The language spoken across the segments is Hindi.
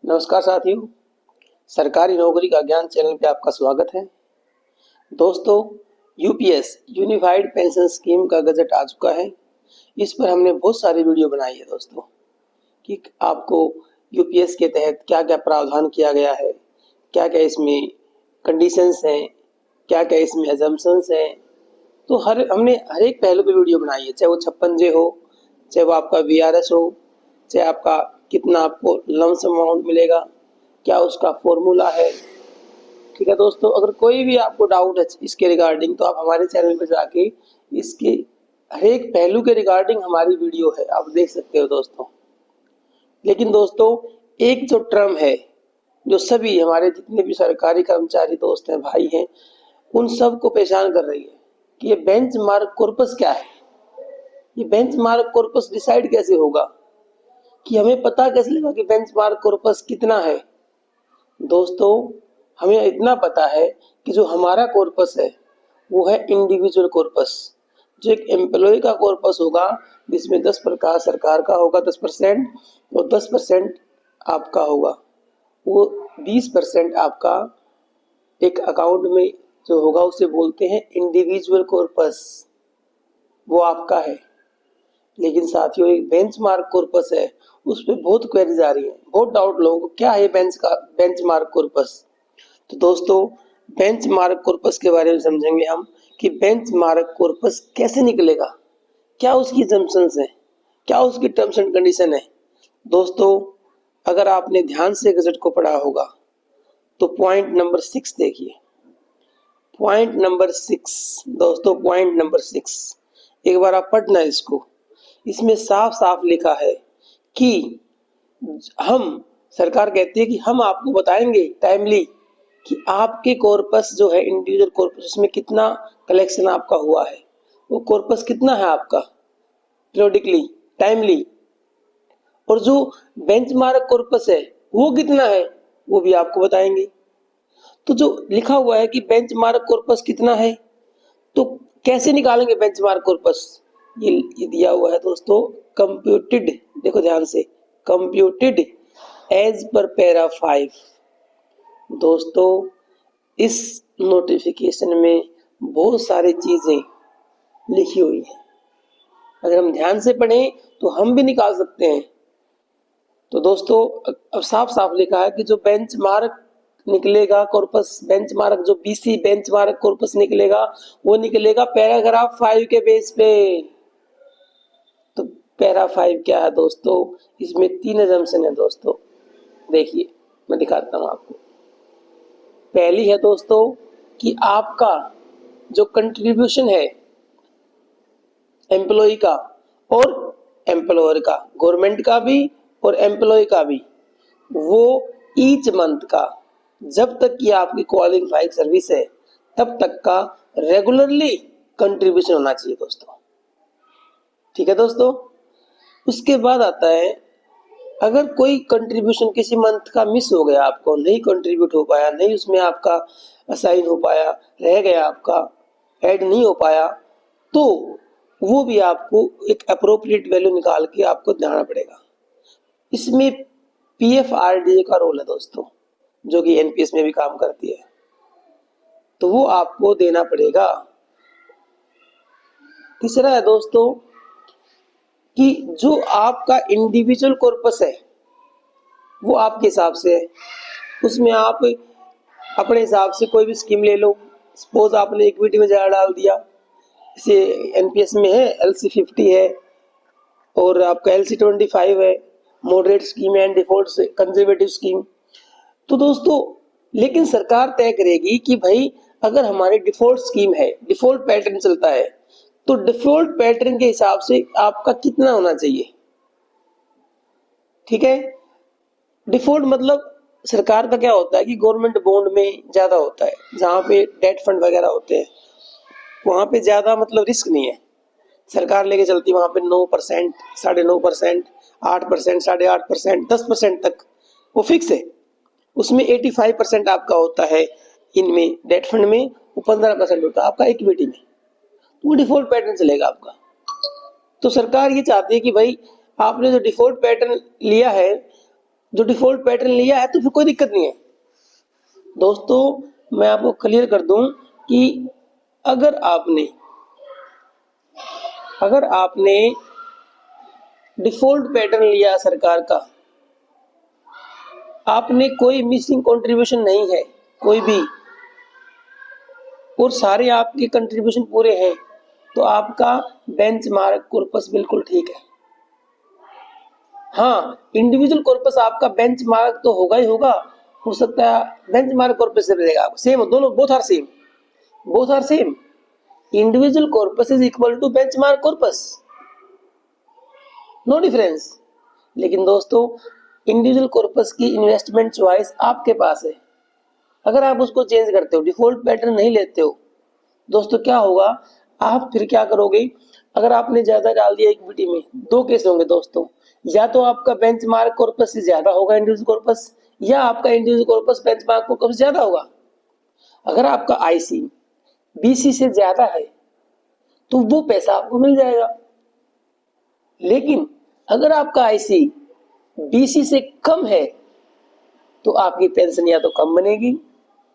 नमस्कार साथियों, सरकारी नौकरी का ज्ञान चैनल पे आपका स्वागत है। दोस्तों, यूपीएस यूनिफाइड पेंशन स्कीम का गजट आ चुका है। इस पर हमने बहुत सारी वीडियो बनाई है दोस्तों कि आपको यूपीएस के तहत क्या क्या प्रावधान किया गया है, क्या क्या इसमें कंडीशंस हैं, क्या क्या इसमें अजम्पशंस हैं। तो हमने हर एक पहलू पे वीडियो बनाई है, चाहे वो 56J हो, चाहे वो आपका वीआरएस हो, चाहे आपका कितना आपको लमसम अमाउंट मिलेगा, क्या उसका फॉर्मूला है। ठीक है दोस्तों, अगर कोई भी आपको डाउट है इसके रिगार्डिंग तो आप हमारे चैनल पर जाके इसके हर एक पहलू के रिगार्डिंग हमारी वीडियो है, आप देख सकते हो दोस्तों। लेकिन दोस्तों, एक जो टर्म है जो सभी हमारे जितने भी सरकारी कर्मचारी दोस्त हैं, भाई हैं, उन सब को परेशान कर रही है कि ये बेंचमार्क कॉर्पस क्या है। ये बेंचमार्क कॉर्पस डिसाइड कैसे होगा, कि हमें पता कैसे लगेगा कि बेंचमार्क कॉर्पस कितना है। दोस्तों, हमें इतना पता है कि जो हमारा कॉर्पस है वो है इंडिविजुअल कॉर्पस। जो एक एम्प्लॉय का कॉर्पस होगा जिसमें 10 प्रकार सरकार का होगा 10% और 10% आपका होगा, वो 20% आपका एक अकाउंट में जो होगा उसे बोलते हैं इंडिविजुअल कॉर्पस, वो आपका है। लेकिन साथियों, एक बेंचमार्क कॉर्पस है, उस पर बहुत क्वेरीज आ रही है, बहुत डाउट लोगों को, क्या है बेंचमार्क कॉर्पस। तो दोस्तों, बेंचमार्क कॉर्पस के बारे में समझेंगे हम कि बेंचमार्क कॉर्पस कैसे निकलेगा, क्या उसकी जम्पशंस है, क्या उसकी टर्म्स एंड कंडीशन है। दोस्तों, अगर आपने ध्यान से गजट को पढ़ा होगा तो पॉइंट नंबर 6 देखिए। पॉइंट नंबर 6 दोस्तों, पॉइंट नंबर 6 एक बार आप पढ़ना इसको। इसमें साफ साफ लिखा है कि हम सरकार कहती है कि हम आपको बताएंगे टाइमली कि आपके कॉर्पस जो है इंडिविजुअल कॉर्पस, उसमें कितना कलेक्शन आपका हुआ है, वो कॉर्पस कितना है आपका पीरियोडिकली टाइमली, और जो बेंचमार्क कॉर्पस है वो कितना है वो भी आपको बताएंगे। तो जो लिखा हुआ है कि बेंचमार्क कॉर्पस कितना है, तो कैसे निकालेंगे बेंचमार्क कॉर्पस, ये दिया हुआ है दोस्तों। कंप्यूटेड, देखो ध्यान से, कंप्यूटेड एज पर पैरा 5। दोस्तों, इस नोटिफिकेशन में बहुत सारी चीजें लिखी हुई है, अगर हम ध्यान से पढ़ें तो हम भी निकाल सकते हैं। तो दोस्तों, अब साफ साफ लिखा है कि जो बेंचमार्क निकलेगा कॉर्पस, बेंचमार्क जो बीसी बेंचमार्क कॉर्पस निकलेगा वो निकलेगा पैराग्राफ 5 के बेस पे। तो पैरा 5 क्या है दोस्तों, इसमें 3 अजम्पशन है दोस्तों। देखिए, मैं दिखाता हूं आपको। पहली है दोस्तों कि आपका जो कंट्रीब्यूशन है एम्प्लॉय का और एम्प्लॉयर का, गवर्नमेंट का भी और एम्प्लॉय का भी, वो ईच मंथ का, जब तक कि आपकी क्वालिफाइड सर्विस है तब तक का रेगुलरली कंट्रीब्यूशन होना चाहिए दोस्तों। ठीक है दोस्तों, उसके बाद आता है अगर कोई कंट्रीब्यूशन किसी मंथ का मिस हो गया, आपको नहीं कंट्रीब्यूट हो पाया, नहीं उसमें आपका असाइन हो पाया, रह गया आपका, ऐड नहीं हो पाया, तो वो भी आपको एक अप्रोप्रिएट वैल्यू निकाल के आपको देना पड़ेगा। इसमें पीएफआरडीए का रोल है दोस्तों, जो कि एनपीएस में भी काम करती है, तो वो आपको देना पड़ेगा। तीसरा है दोस्तों कि जो आपका इंडिविजुअल कॉर्पस है वो आपके हिसाब से है, उसमें आप अपने हिसाब से कोई भी स्कीम ले लो। सपोज आपने इक्विटी में ज़्यादा डाल दिया, जैसे एनपीएस में है LC50 है और आपका LC25 है, मॉडरेट स्कीम है, डिफॉल्ट कंजर्वेटिव स्कीम। तो दोस्तों, लेकिन सरकार तय करेगी कि भाई अगर हमारी डिफॉल्ट स्कीम है, डिफॉल्ट पैटर्न चलता है, तो डिफॉल्ट पैटर्न के हिसाब से आपका कितना होना चाहिए। ठीक है, डिफॉल्ट मतलब सरकार का क्या होता है कि गवर्नमेंट बॉन्ड में ज्यादा होता है, जहां पे डेट फंड वगैरह होते हैं वहां पे ज्यादा मतलब रिस्क नहीं है, सरकार लेके चलती है वहां पे 9%, 9.5%, 8%, 8.5%, 10% तक वो फिक्स है। उसमें 85% आपका होता है इनमें डेट फंड में, वो 15% होता है आपका इक्विटी में, तो वो डिफॉल्ट पैटर्न चलेगा आपका। तो सरकार ये चाहती है कि भाई आपने जो डिफॉल्ट पैटर्न लिया है जो डिफॉल्ट पैटर्न लिया है तो फिर कोई दिक्कत नहीं है। दोस्तों मैं आपको क्लियर कर दूं कि अगर आपने डिफॉल्ट पैटर्न लिया सरकार का, आपने कोई मिसिंग कंट्रीब्यूशन नहीं है कोई भी, और सारे आपके कंट्रीब्यूशन पूरे हैं, तो आपका बेंचमार्क कॉर्पस बिल्कुल ठीक है। हाँ, इंडिविजुअल कॉर्पस आपका बेंचमार्क तो होगा ही होगा, हो सकता है बेंचमार्क कॉर्पस से रहेगा सेम, दोनों both are same. Individual corpus is equal to benchmark corpus, no difference. लेकिन दोस्तों इंडिविजुअल कॉर्पस की इन्वेस्टमेंट चॉइस आपके पास है। अगर आप उसको चेंज करते हो, डिफॉल्ट पैटर्न नहीं लेते हो, दोस्तों क्या होगा, आप फिर क्या करोगे, अगर आपने ज्यादा डाल दिया इक्विटी में, दो केस होंगे दोस्तों, या तो आपका बेंचमार्क कॉर्पस से ज्यादा होगा इंडिविजुअल कॉर्पस, या आपका इंडिविजुअल कॉर्पस बेंचमार्क कॉर्पस ज्यादा होगा। अगर आपका आईसी बीसी से ज्यादा है तो वो पैसा आपको मिल जाएगा, लेकिन अगर आपका आईसी बीसी से कम है तो आपकी पेंशन या तो कम बनेगी,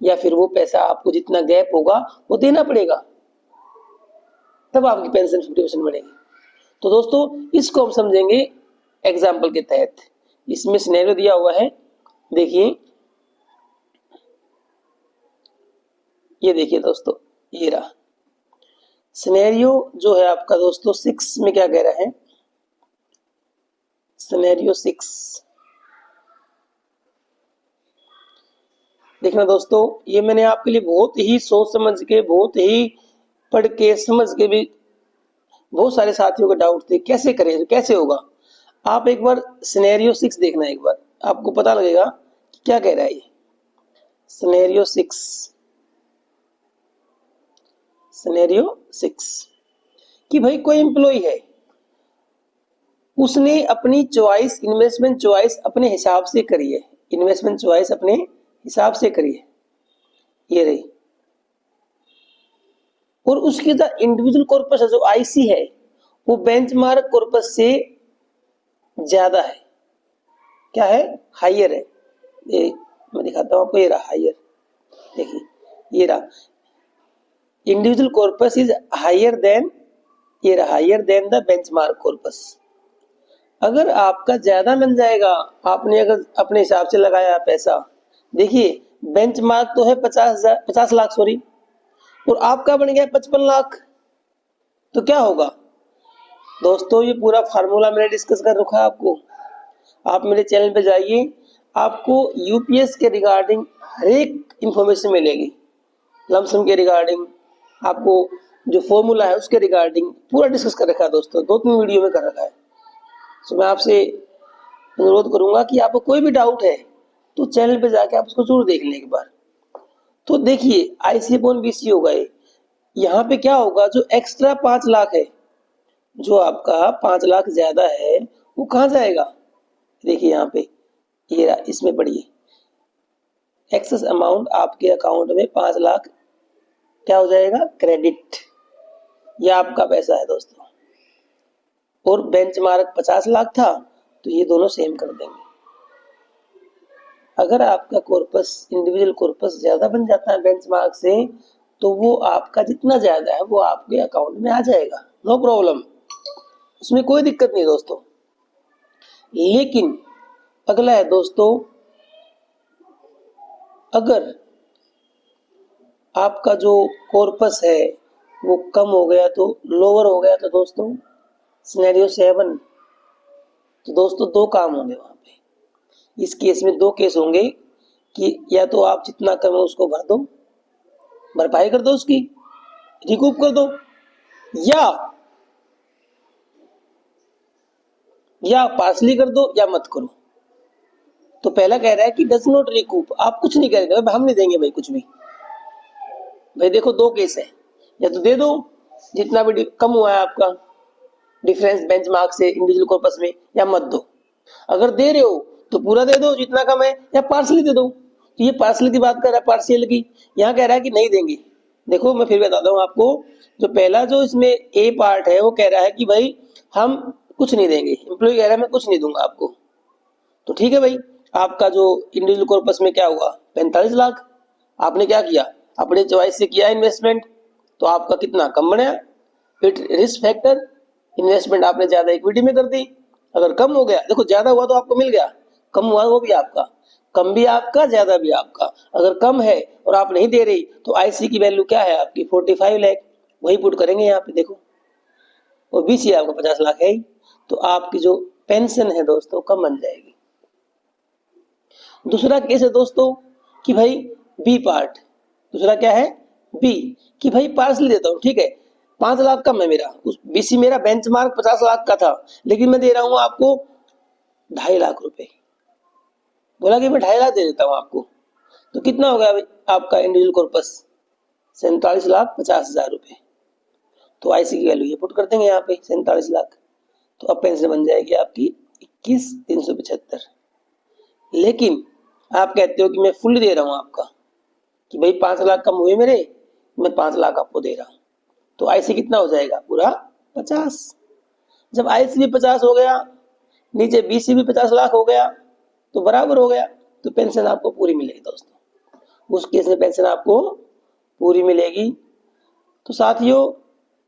या फिर वो पैसा आपको जितना गैप होगा वो देना पड़ेगा, तब आपकी पेंशन 50% बढ़ेगी। तो दोस्तों इसको हम समझेंगे एग्जाम्पल के तहत। इसमें सिनेरियो दिया हुआ है, देखिए, ये देखिए दोस्तों, ये रहा सिनेरियो जो है आपका दोस्तों 6 में क्या कह रहा है, सिनेरियो 6 देखना दोस्तों, ये मैंने आपके लिए बहुत ही सोच समझ के, बहुत ही पढ़ के समझ के भी, बहुत सारे साथियों के डाउट थे कैसे करें कैसे होगा। आप एक बार सिनेरियो 6 देखना, एक बार आपको पता लगेगा कि क्या कह रहा है ये सिनेरियो 6 कि भाई कोई एम्प्लॉय है, उसने अपनी चॉइस, इन्वेस्टमेंट चॉइस अपने हिसाब से करी है, इन्वेस्टमेंट चॉइस अपने हिसाब से करी है, ये रही, और उसकी जो इंडिविजुअल कॉर्पस है, जो आईसी है, वो बेंचमार्क कॉर्पस से ज्यादा है, क्या है, हायर है। ये मैं दिखाता हूं आपको, ये रहा हायर, देखिए ये रहा individual corpus is higher than, ये रहा higher than the benchmark corpus. अगर आपका ज्यादा मिल जाएगा, आपने अगर अपने हिसाब से लगाया पैसा, देखिए बेंचमार्क तो है 50 लाख सॉरी, और आपका बन गया 55 लाख, तो क्या होगा दोस्तों, ये पूरा फार्मूला मैंने डिस्कस कर रखा है आपको, आप मेरे चैनल पे जाइए, आपको यूपीएस के रिगार्डिंग हर एक इंफॉर्मेशन मिलेगी, लमसम के रिगार्डिंग, आपको जो फॉर्मूला है उसके रिगार्डिंग पूरा डिस्कस कर रखा है दोस्तों, 2-3 वीडियो में कर रखा है। तो मैं आपसे अनुरोध करूंगा कि आपको कोई भी डाउट है तो चैनल पे जाके आप उसको जरूर देख लें एक बार। तो देखिए IC/BC होगा ये, यहाँ पे क्या होगा, जो एक्स्ट्रा 5 लाख है, जो आपका 5 लाख ज्यादा है, वो कहाँ जाएगा, देखिए यहाँ पे ये रहा, इसमें पढ़िए, एक्सेस अमाउंट आपके अकाउंट में 5 लाख क्या हो जाएगा, क्रेडिट, ये आपका पैसा है दोस्तों, और बेंचमार्क 50 लाख था, तो ये दोनों सेम कर देंगे। अगर आपका कॉर्पस, इंडिविजुअल कॉर्पस ज्यादा बन जाता है बेंचमार्क से, तो वो आपका जितना ज्यादा है वो आपके अकाउंट में आ जाएगा, नो प्रॉब्लम, उसमें कोई दिक्कत नहीं दोस्तों। लेकिन अगला है दोस्तों, अगर आपका जो कॉर्पस है वो कम हो गया, तो लोअर हो गया, तो दोस्तों सिनेरियो 7, तो दोस्तों दो काम होंगे वहां पे। इस केस में दो केस होंगे कि या तो आप जितना कम है उसको भर दो, भरपाई कर दो उसकी, रिकूप कर दो, या पार्सली कर दो, या मत करो। तो पहला कह रहा है कि डज नॉट रिकूप, आप कुछ नहीं करेंगे, हम नहीं देंगे भाई कुछ भी। भाई देखो दो केस है, या तो दे दो जितना भी कम हुआ है आपका डिफरेंस बेंचमार्क से इंडिविजुअल कॉर्पस में, या मत दो। अगर दे रहे हो तो पूरा दे दो जितना कम है, या पार्सली दे दो। तो ये पार्सली की बात कर रहा है, पार्शियल की, यहाँ कह रहा है कि नहीं देंगे। देखो मैं फिर बताता हूँ आपको, जो पहला जो इसमें ए पार्ट है वो कह रहा है कि भाई हम कुछ नहीं देंगे, एम्प्लॉय कह रहा है मैं कुछ नहीं दूंगा आपको, तो ठीक है भाई, आपका जो इंडिविजुअल कॉर्पस में क्या हुआ 45 लाख। आपने क्या किया, अपने चॉइस से किया इन्वेस्टमेंट, तो आपका कितना कम बना। फिर रिस्क फैक्टर, इन्वेस्टमेंट आपने ज्यादा इक्विटी में कर दी, अगर कम हो गया, देखो ज्यादा हुआ तो आपको मिल गया, कम हुआ वो भी आपका, कम भी आपका ज्यादा भी आपका। अगर कम है और आप नहीं दे रही तो आईसी की वैल्यू क्या है आपकी 45 लाख, वही पुट करेंगे यहाँ पे देखो, और बीसी आपका 50 लाख है ही, तो आपकी जो पेंशन है दोस्तों कम बन जाएगी। दूसरा केस है दोस्तों कि भाई बी पार्ट, दूसरा क्या है बी, कि भाई पार्सली देता हूँ, ठीक है 5 लाख कम है मेरा, उस बीसी मेरा बेंचमार्क 50 लाख का था, लेकिन मैं दे रहा हूँ आपको 2.5 लाख रुपए, बोला कि मैं 2.5 लाख दे देता हूँ आपको, तो कितना होगा आपका इंडिविजुअल कॉर्पस 47,50,000 रुपए। तो आईसी की वैल्यू ये पुट कर देंगे यहाँ पे 47 लाख, तो अब पेंशन बन जाएगी आपकी 21,375। लेकिन आप कहते हो कि मैं फुल दे रहा हूँ आपका, कि भाई 5 लाख कम हुए मेरे, मैं 5 लाख आपको दे रहा हूँ, तो आईसी कितना हो जाएगा पूरा 50। जब आईसी भी 50 हो गया, नीचे बीसी भी 50 लाख हो गया, तो बराबर हो गया, तो पेंशन आपको पूरी मिलेगी दोस्तों, उस केस में पेंशन आपको पूरी मिलेगी। तो साथियों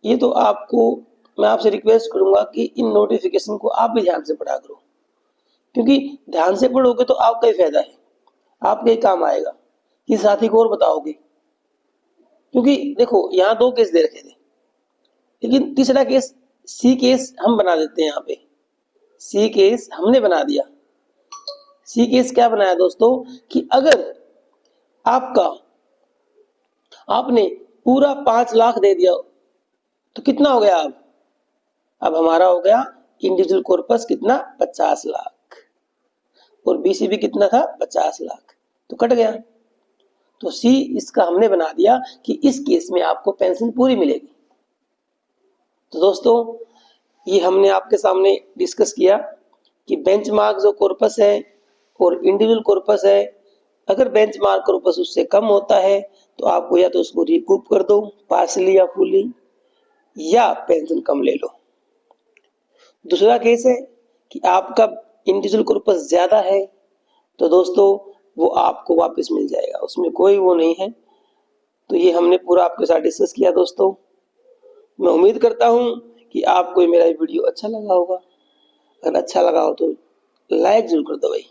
ये तो आपको मैं आपसे रिक्वेस्ट करूंगा कि इन नोटिफिकेशन को आप भी ध्यान से पढ़ा करो, क्योंकि ध्यान से पढ़ोगे तो आपका ही फायदा है, आपके ही काम आएगा, कि साथी को और बताओगे। क्योंकि देखो यहाँ 2 केस दे रखे थे, लेकिन तीसरा केस सी केस हम बना देते हैं, यहाँ पे सी केस हमने बना दिया। सी केस क्या बनाया दोस्तों, कि अगर आपने पूरा 5 लाख दे दिया तो कितना हो गया, अब हमारा हो गया इंडिविजुअल कॉर्पस कितना 50 लाख, और बीसी भी कितना था 50 लाख, तो कट गया। तो सी इसका हमने बना दिया कि इस केस में आपको पेंशन पूरी मिलेगी। तो दोस्तों ये हमने आपके सामने डिस्कस किया कि बेंचमार्क जो कॉर्पस है और इंडिविजुअल कॉर्पस है, अगर बेंचमार्क कॉर्पस उससे कम होता है तो आपको या तो उसको रिकूप कर दो पार्शली या फुली, या पेंशन कम ले लो। दूसरा केस है कि आपका इंडिविजुअल कॉर्पस ज्यादा है, तो दोस्तों वो आपको वापस मिल जाएगा, उसमें कोई वो नहीं है। तो ये हमने पूरा आपके साथ डिस्कस किया दोस्तों। मैं उम्मीद करता हूँ कि आपको मेरा वीडियो अच्छा लगा होगा, अगर अच्छा लगा हो तो लाइक जरूर कर दो भाई,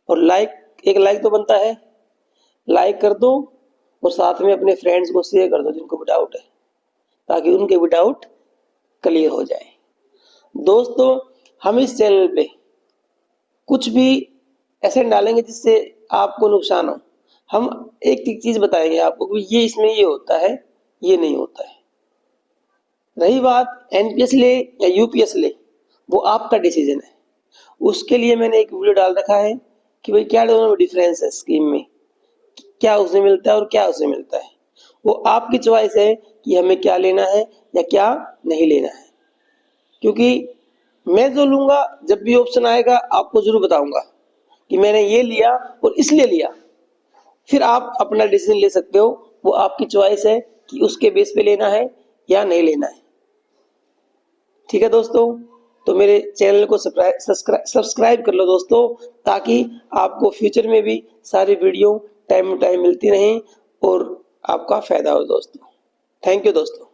और एक लाइक तो बनता है, लाइक कर दो और साथ में अपने फ्रेंड्स को शेयर कर दो जिनको भी डाउट है, ताकि उनके भी डाउट क्लियर हो जाए। दोस्तों हम इस चैनल पे कुछ भी ऐसे डालेंगे जिससे आपको नुकसान हो, हम एक एक चीज बताएंगे आपको कि ये इसमें ये होता है, ये नहीं होता है। रही बात एनपीएस ले या यूपीएस ले, वो आपका डिसीजन है, उसके लिए मैंने एक वीडियो डाल रखा है कि भाई क्या दोनों में डिफरेंस है स्कीम में, क्या उसमें मिलता है और क्या उसमें मिलता है। वो आपकी चॉइस है कि हमें क्या लेना है या क्या नहीं लेना है, क्योंकि मैं जो लूंगा जब भी ऑप्शन आएगा आपको जरूर बताऊंगा कि मैंने ये लिया और इसलिए लिया, फिर आप अपना डिसीजन ले सकते हो। वो आपकी चॉइस है कि उसके बेस पे लेना है या नहीं लेना है। ठीक है दोस्तों, तो मेरे चैनल को सब्सक्राइब कर लो दोस्तों, ताकि आपको फ्यूचर में भी सारी वीडियो टाइम टू टाइम मिलती रहें और आपका फायदा हो दोस्तों। थैंक यू दोस्तों।